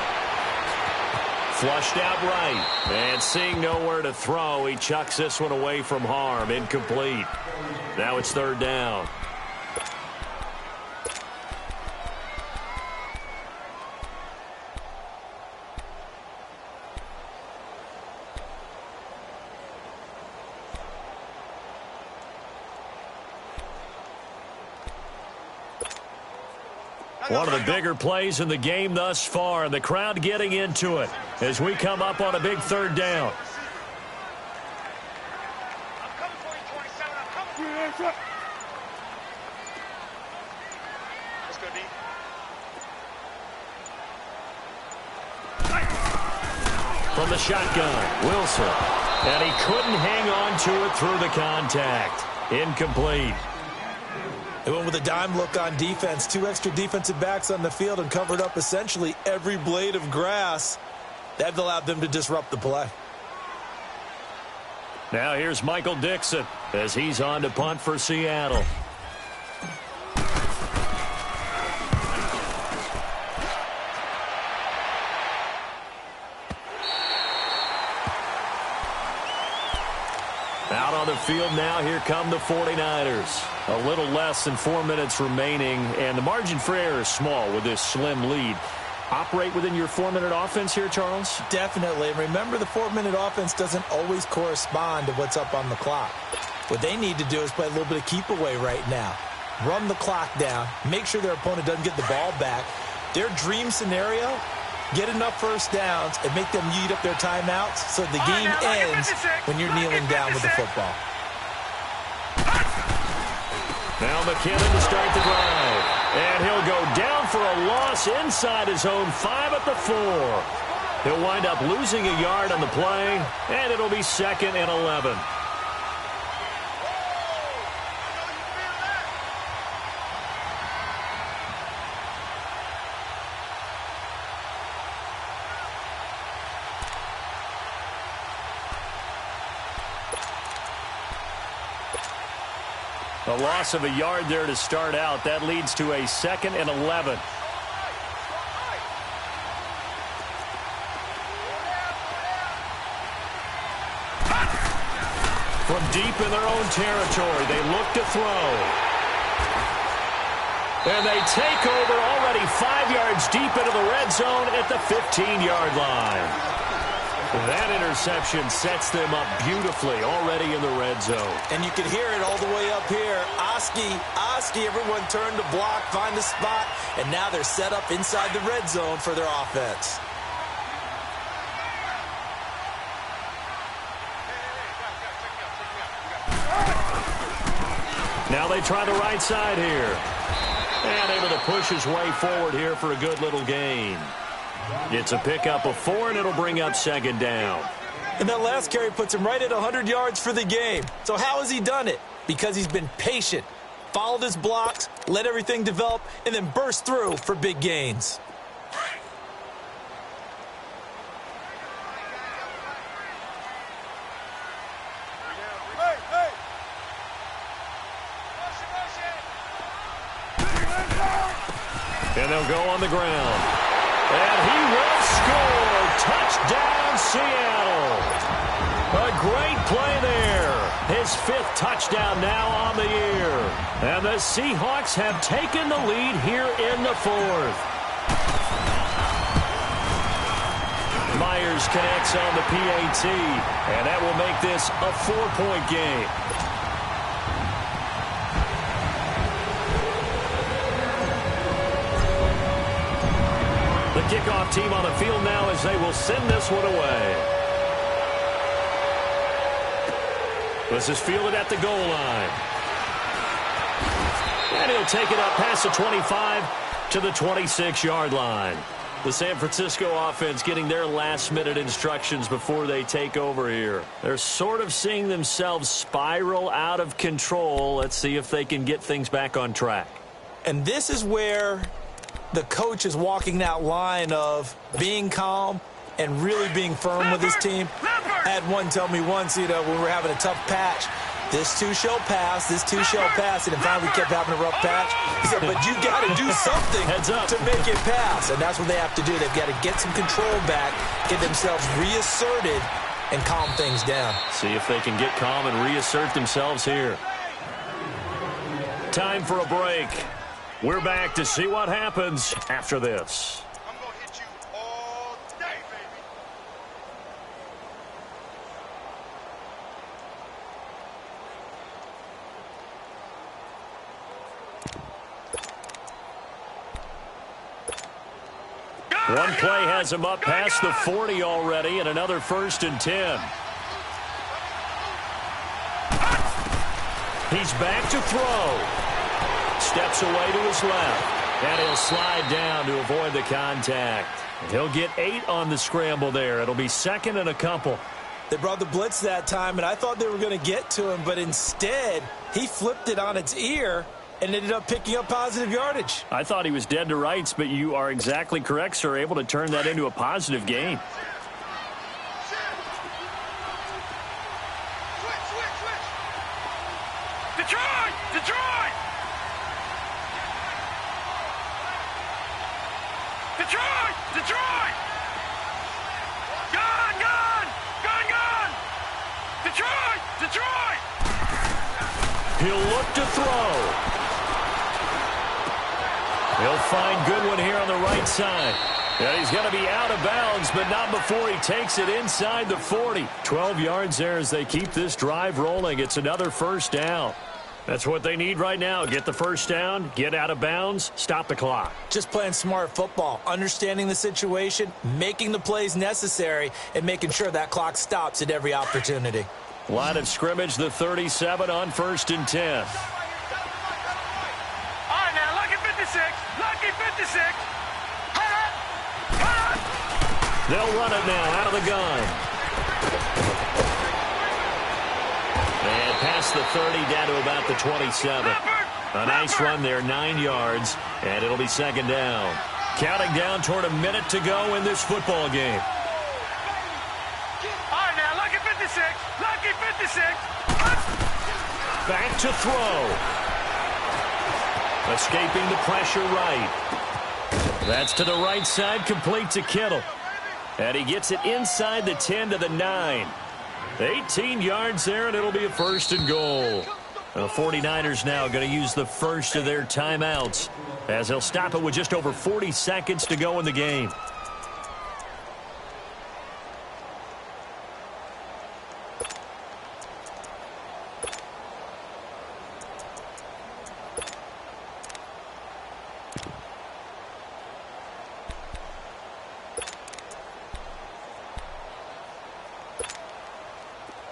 Flushed out right. And seeing nowhere to throw, he chucks this one away from harm. Incomplete. Now it's 3rd down. One of the bigger plays in the game thus far, and the crowd getting into it as we come up on a big 3rd down. I'm coming for you, 27. I'm coming for you. Let's go, D. From the shotgun, Wilson. And he couldn't hang on to it through the contact. Incomplete. They went with a dime look on defense. 2 extra defensive backs on the field and covered up essentially every blade of grass. That allowed them to disrupt the play. Now here's Michael Dixon as he's on to punt for Seattle. Out on the field now, here come the 49ers. A little less than 4 minutes remaining, and the margin for error is small with this slim lead. Operate within your 4-minute offense here, Charles? Definitely. And remember, the 4-minute offense doesn't always correspond to what's up on the clock. What they need to do is play a little bit of keep away right now. Run the clock down. Make sure their opponent doesn't get the ball back. Their dream scenario, get enough first downs and make them eat up their timeouts so the game ends when you're kneeling down with the football. Now McKinnon to start the drive. And he'll go down for a loss inside his own 5 at the 4. He'll wind up losing a yard on the play, and it'll be 2nd and 11. A loss of a yard there to start out. That leads to a 2nd and 11. From deep in their own territory, they look to throw. And they take over already 5 yards deep into the red zone at the 15-yard line. That interception sets them up beautifully already in the red zone. And you can hear it all the way up here. Oski, everyone turned to block, find the spot, and now they're set up inside the red zone for their offense. Now they try the right side here. And able to push his way forward here for a good little gain. It's a pickup of 4, and it'll bring up second down. And that last carry puts him right at 100 yards for the game. So how has he done it? Because he's been patient, followed his blocks, let everything develop, and then burst through for big gains. And they'll go on the ground. And he will score. Touchdown, Seattle. A great play there. His 5th touchdown now on the year. And the Seahawks have taken the lead here in the 4th. Myers connects on the PAT. And that will make this a 4-point game. The kickoff team on the field now as they will send this one away. This is fielded at the goal line. And he'll take it up past the 25 to the 26-yard line. The San Francisco offense getting their last-minute instructions before they take over here. They're sort of seeing themselves spiral out of control. Let's see if they can get things back on track. And this is where the coach is walking that line of being calm and really being firm with his team. I had one tell me once, when we were having a tough patch, this too shall pass, and then finally we kept having a rough patch. He said, but you got to do something to make it pass, and that's what they have to do. They've got to get some control back, get themselves reasserted, and calm things down. See if they can get calm and reassert themselves here. Time for a break. We're back to see what happens after this. I'm going to hit you all day, baby. One play has him up past the 40 already, and another 1st and 10. He's back to throw. Steps away to his left. And he'll slide down to avoid the contact. He'll get 8 on the scramble there. It'll be 2nd and a couple. They brought the blitz that time, and I thought they were going to get to him, but instead he flipped it on its ear and ended up picking up positive yardage. I thought he was dead to rights, but you are exactly correct, sir. Able to turn that into a positive gain. Detroit! Detroit! Detroit! Detroit! Gun! Gun! Gun! Gun! Detroit! Detroit! He'll look to throw. He'll find Goodwin here on the right side. And he's going to be out of bounds, but not before he takes it inside the 40. 12 yards there as they keep this drive rolling. It's another 1st down. That's what they need right now. Get the 1st down, get out of bounds, stop the clock. Just playing smart football, understanding the situation, making the plays necessary, and making sure that clock stops at every opportunity. Line of scrimmage, the 37 on 1st and 10. All right, now, lucky 56. Lucky 56. They'll run it now out of the gun. And past the 30 down to about the 27. A nice run there, 9 yards, and it'll be 2nd down. Counting down toward a minute to go in this football game. All right, now, lucky 56. Lucky 56. Back to throw. Escaping the pressure right. That's to the right side, complete to Kittle. And he gets it inside the 10 to the 9. 18 yards there, and it'll be a 1st and goal. The 49ers now going to use the first of their timeouts as they'll stop it with just over 40 seconds to go in the game.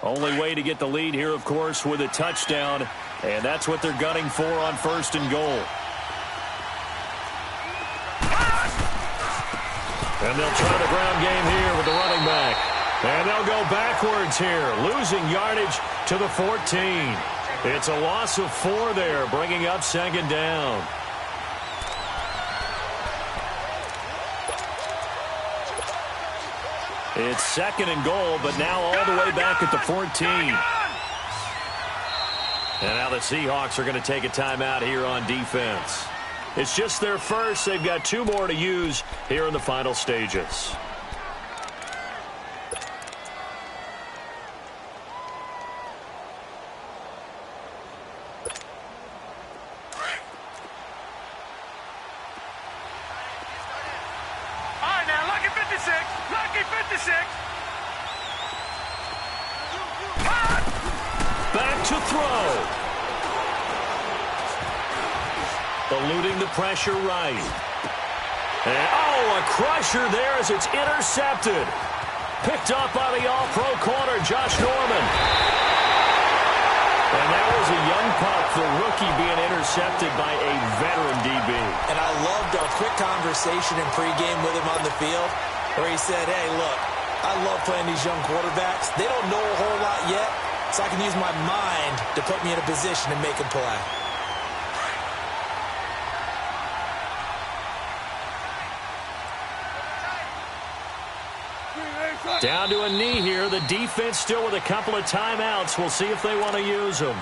Only way to get the lead here, of course, with a touchdown, and that's what they're gunning for on 1st and goal. And they'll try the ground game here with the running back. And they'll go backwards here, losing yardage to the 14. It's a loss of 4 there, bringing up 2nd down. It's 2nd and goal, but now all the way back at the 14. And now the Seahawks are going to take a timeout here on defense. It's just their first. They've got 2 more to use here in the final stages. Back to throw. Eluding the pressure right. And, a crusher there as it's intercepted. Picked up by the all-pro corner, Josh Norman. And that was a young pup, the rookie being intercepted by a veteran DB. And I loved our quick conversation in pregame with him on the field where he said, hey, look, I love playing these young quarterbacks. They don't know a whole lot yet, so I can use my mind to put me in a position to make a play. Down to a knee here. The defense still with a couple of timeouts. We'll see if they want to use them.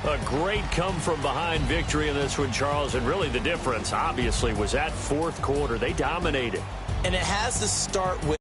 A great come-from-behind victory in this one, Charles. And really the difference, obviously, was that 4th quarter. They dominated. And it has to start with